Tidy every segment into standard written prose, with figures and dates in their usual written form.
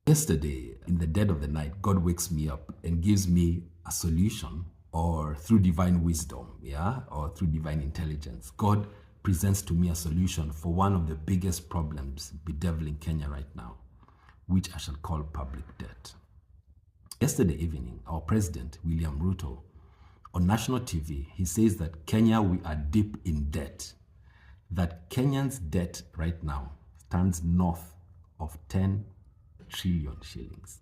Yesterday, in the dead of the night, God wakes me up and gives me a solution, or through divine wisdom, or through divine intelligence. God presents to me a solution for one of the biggest problems bedeviling Kenya right now, which I shall call public debt. Yesterday evening, our president, William Ruto, on national TV, he says that Kenya, we are deep in debt, that Kenyan's debt right now stands north of 10 trillion shillings.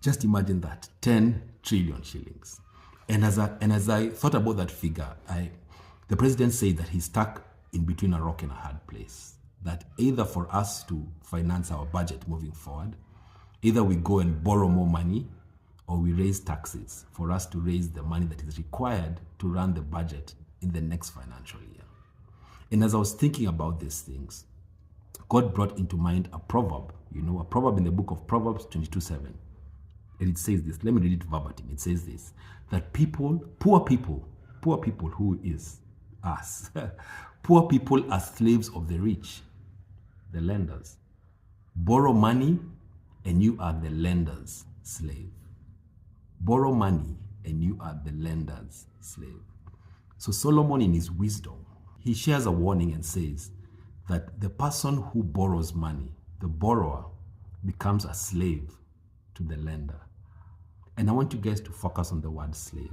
Just imagine that, 10 trillion shillings. And as I thought about that figure, the president said that he's stuck in between a rock and a hard place. That either for us to finance our budget moving forward, either we go and borrow more money, or we raise taxes for us to raise the money that is required to run the budget in the next financial year. And as I was thinking about these things, God brought into mind a proverb, a proverb in the book of Proverbs 22:7. And it says this, let me read it verbatim. It says this, that poor people, who is us, poor people are slaves of the rich, the lenders. Borrow money and you are the lender's slave. Borrow money and you are the lender's slave. So Solomon, in his wisdom, he shares a warning and says that the person who borrows money, the borrower, becomes a slave to the lender. And I want you guys to focus on the word slave.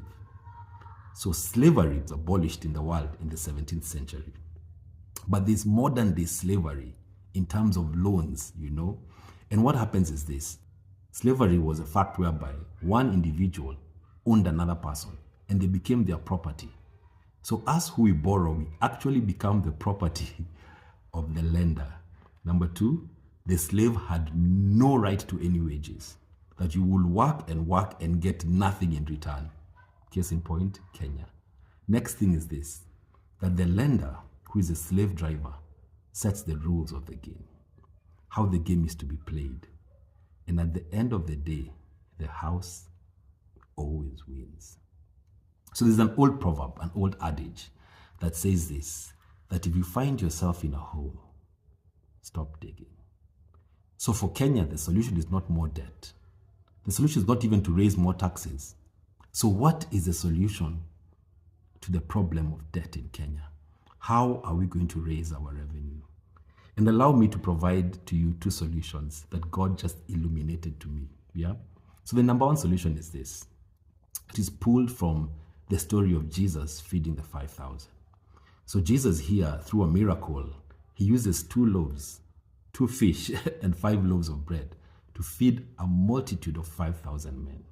So slavery was abolished in the world in the 17th century. But there's modern day slavery in terms of loans, And what happens is this. Slavery was a fact whereby one individual owned another person and they became their property. So us who we borrow, we actually become the property of the lender. Number two, the slave had no right to any wages. That you will work and get nothing in return. Case in point, Kenya. Next thing is this, that the lender, who is a slave driver, sets the rules of the game, how the game is to be played. And at the end of the day, the house always wins. So there's an old proverb, an old adage that says this, that if you find yourself in a hole, stop digging. So for Kenya, the solution is not more debt. The solution is not even to raise more taxes. So what is the solution to the problem of debt in Kenya? How are we going to raise our revenue? And allow me to provide to you two solutions that God just illuminated to me. So the number one solution is this. It is pulled from the story of Jesus feeding the 5,000. So Jesus here, through a miracle, he uses 2 loaves, 2 fish, and 5 loaves of bread to feed a multitude of 5,000 men.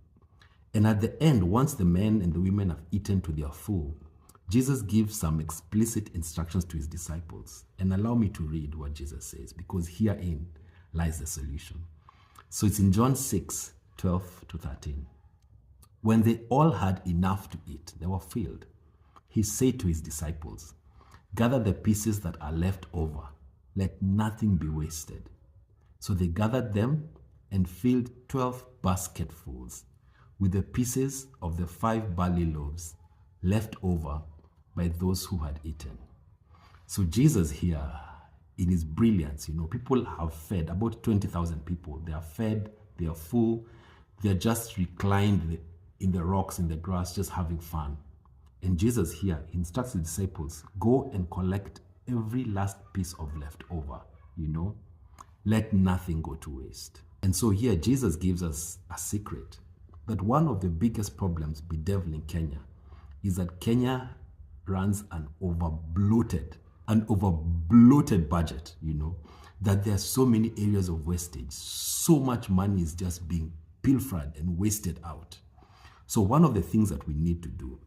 And at the end, once the men and the women have eaten to their full, Jesus gives some explicit instructions to his disciples. And allow me to read what Jesus says, because herein lies the solution. So it's in John 6:12-13. When they all had enough to eat, they were filled. He said to his disciples, gather the pieces that are left over. Let nothing be wasted. So they gathered them and filled 12 basketfuls with the pieces of the 5 barley loaves left over by those who had eaten. So Jesus here, in his brilliance, people have fed, about 20,000 people. They are fed, they are full, they are just reclined in the rocks, in the grass, just having fun. And Jesus here instructs the disciples, go and collect every last piece of leftover, Let nothing go to waste. And so here Jesus gives us a secret that one of the biggest problems bedeviling Kenya is that Kenya runs an over bloated budget, that there are so many areas of wastage. So much money is just being pilfered and wasted out. So one of the things that we need to do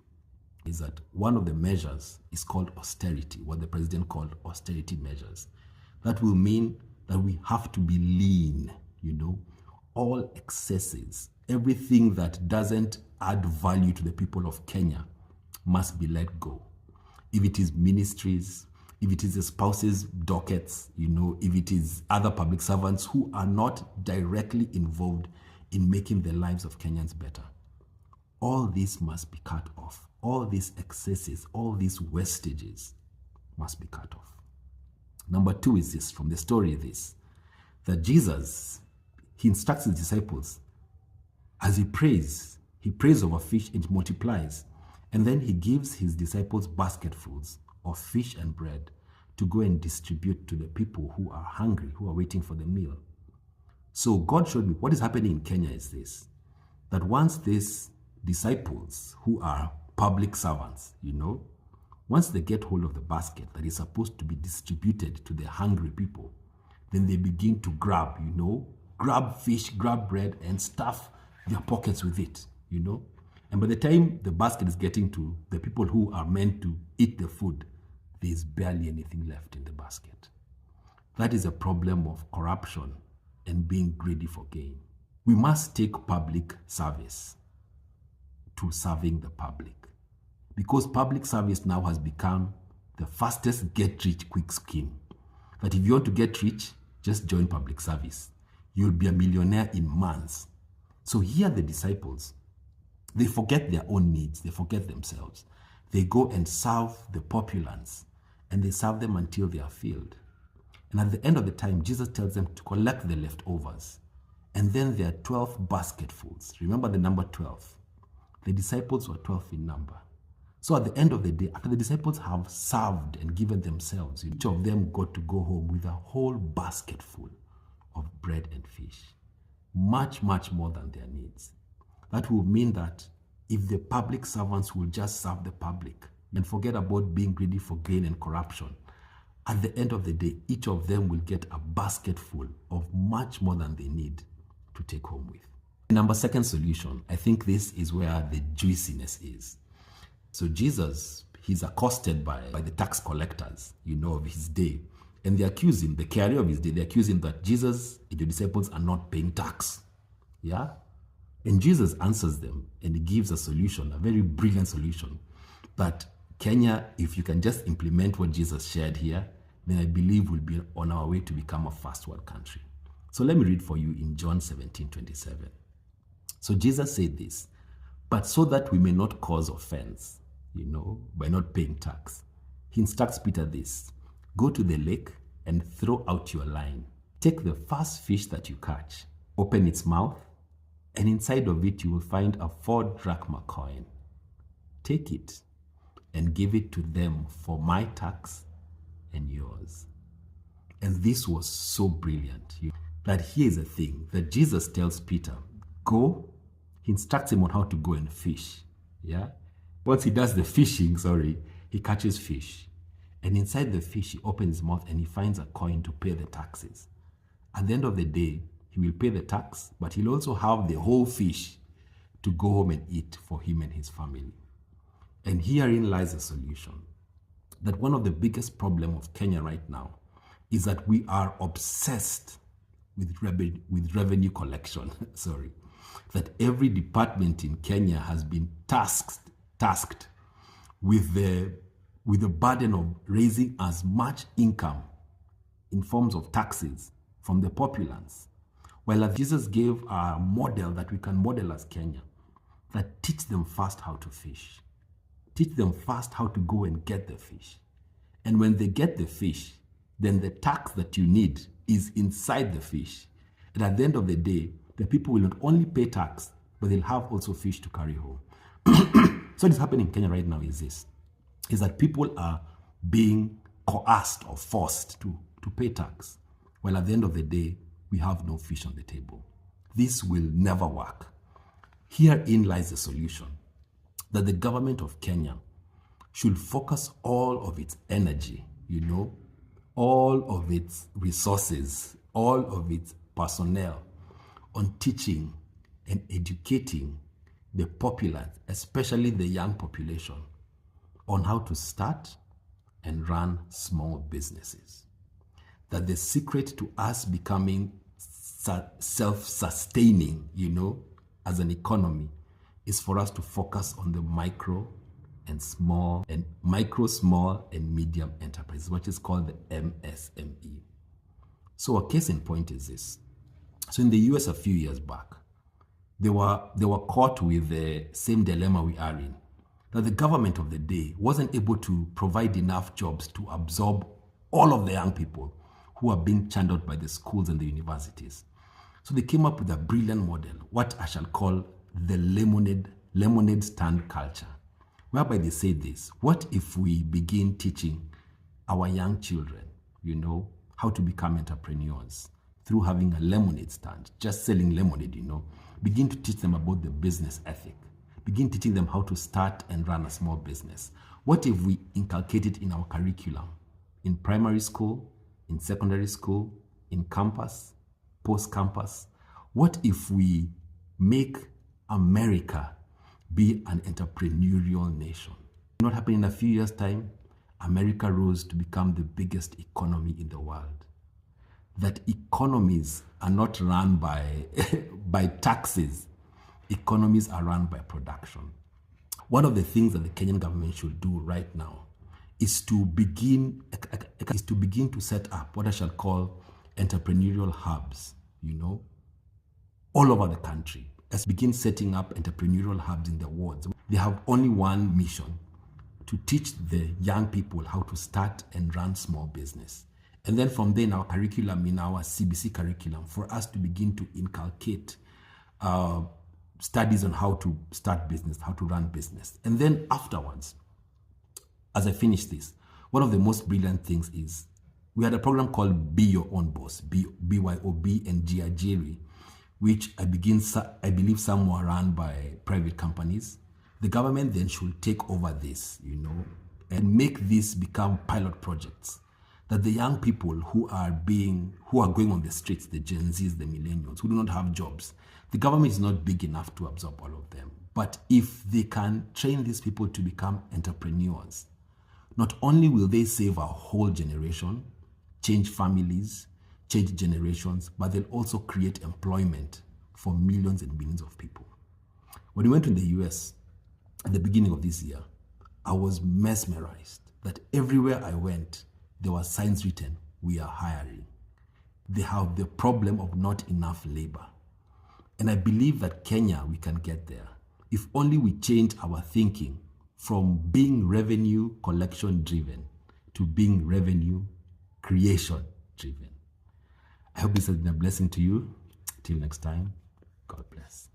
is that one of the measures is called austerity, what the president called austerity measures. That will mean that we have to be lean, all excesses, everything that doesn't add value to the people of Kenya must be let go. If it is ministries, if it is the spouses' dockets, if it is other public servants who are not directly involved in making the lives of Kenyans better. All this must be cut off. All these excesses, all these wastages must be cut off. Number 2 is this, from the story this, that Jesus, he instructs his disciples. As he prays over fish, it multiplies. And then he gives his disciples basketfuls of fish and bread to go and distribute to the people who are hungry, who are waiting for the meal. So God showed me what is happening in Kenya is this, that once these disciples who are public servants, once they get hold of the basket that is supposed to be distributed to the hungry people, then they begin to grab fish, grab bread, and stuff their pockets with it, And by the time the basket is getting to the people who are meant to eat the food, there is barely anything left in the basket. That is a problem of corruption and being greedy for gain. We must take public service to serving the public, because public service now has become the fastest get-rich-quick scheme. That if you want to get rich, just join public service. You'll be a millionaire in months. So here the disciples, they forget their own needs. They forget themselves. They go and serve the populace, and they serve them until they are filled. And at the end of the time, Jesus tells them to collect the leftovers. And then there are 12 basketfuls. Remember the number 12. The disciples were 12 in number. So at the end of the day, after the disciples have served and given themselves, each of them got to go home with a whole basket full of bread and fish. Much, much more than their needs. That will mean that if the public servants will just serve the public and forget about being greedy for gain and corruption, at the end of the day, each of them will get a basket full of much more than they need to take home with. Number second solution, I think this is where the juiciness is. So Jesus, he's accosted by the tax collectors, of his day. And they accuse him, the carrier of his day, they accuse him that Jesus and your disciples are not paying tax. Yeah? And Jesus answers them, and he gives a solution, a very brilliant solution, that Kenya, if you can just implement what Jesus shared here, then I believe we'll be on our way to become a first world country. So let me read for you in John 17:27. So Jesus said this, but so that we may not cause offense, by not paying tax, he instructs Peter this, go to the lake and throw out your line. Take the first fish that you catch, open its mouth, and inside of it you will find a 4-drachma coin. Take it and give it to them for my tax and yours. And this was so brilliant that here's the thing that Jesus tells Peter, go. He instructs him on how to go and fish. Yeah. Once he does the fishing, he catches fish. And inside the fish, he opens his mouth and he finds a coin to pay the taxes. At the end of the day, he will pay the tax, but he'll also have the whole fish to go home and eat for him and his family. And herein lies a solution. That one of the biggest problems of Kenya right now is that we are obsessed with revenue collection. That every department in Kenya has been tasked with the burden of raising as much income in forms of taxes from the populace. While Jesus gave a model that we can model as Kenya, that teach them first how to fish. Teach them first how to go and get the fish. And when they get the fish, then the tax that you need is inside the fish. And at the end of the day, the people will not only pay tax, but they'll have also fish to carry home. So what is happening in Kenya right now is that people are being coerced or forced to pay tax. While at the end of the day, we have no fish on the table. This will never work. Herein lies the solution, that the government of Kenya should focus all of its energy, all of its resources, all of its personnel on teaching and educating the populace, especially the young population, on how to start and run small businesses. That the secret to us becoming self-sustaining, as an economy, is for us to focus on the micro, small, and medium enterprises, which is called the MSME. So a case in point is this. So in the US a few years back, they were caught with the same dilemma we are in, that the government of the day wasn't able to provide enough jobs to absorb all of the young people who are being churned out by the schools and the universities. So they came up with a brilliant model, what I shall call the lemonade stand culture, whereby they say this: what if we begin teaching our young children, how to become entrepreneurs through having a lemonade stand, just selling lemonade, begin to teach them about the business ethic, begin teaching them how to start and run a small business. What if we inculcate it in our curriculum, in primary school, in secondary school, in campus, post-campus? What if we make America be an entrepreneurial nation? What happened in a few years' time? America rose to become the biggest economy in the world. That economies are not run by, by taxes. Economies are run by production. One of the things that the Kenyan government should do right now is to begin to set up what I shall call entrepreneurial hubs, all over the country. Let's begin setting up entrepreneurial hubs in the wards. They have only one mission: to teach the young people how to start and run small business. And then from there, in our curriculum, in our CBC curriculum, for us to begin to inculcate studies on how to start business, how to run business. And then afterwards, as I finish this, one of the most brilliant things is we had a program called Be Your Own Boss, BYOB and GIJERI, which I believe some were run by private companies. The government then should take over this, and make this become pilot projects, that the young people who are going on the streets, the Gen Zs, the millennials, who do not have jobs, the government is not big enough to absorb all of them. But if they can train these people to become entrepreneurs, not only will they save a whole generation, change families, change generations, but they'll also create employment for millions and millions of people. When we went to the US at the beginning of this year, I was mesmerized that everywhere I went, there were signs written, "We are hiring." They have the problem of not enough labor. And I believe that Kenya, we can get there if only we change our thinking from being revenue collection driven to being revenue creation driven. I hope this has been a blessing to you. Till next time, God bless.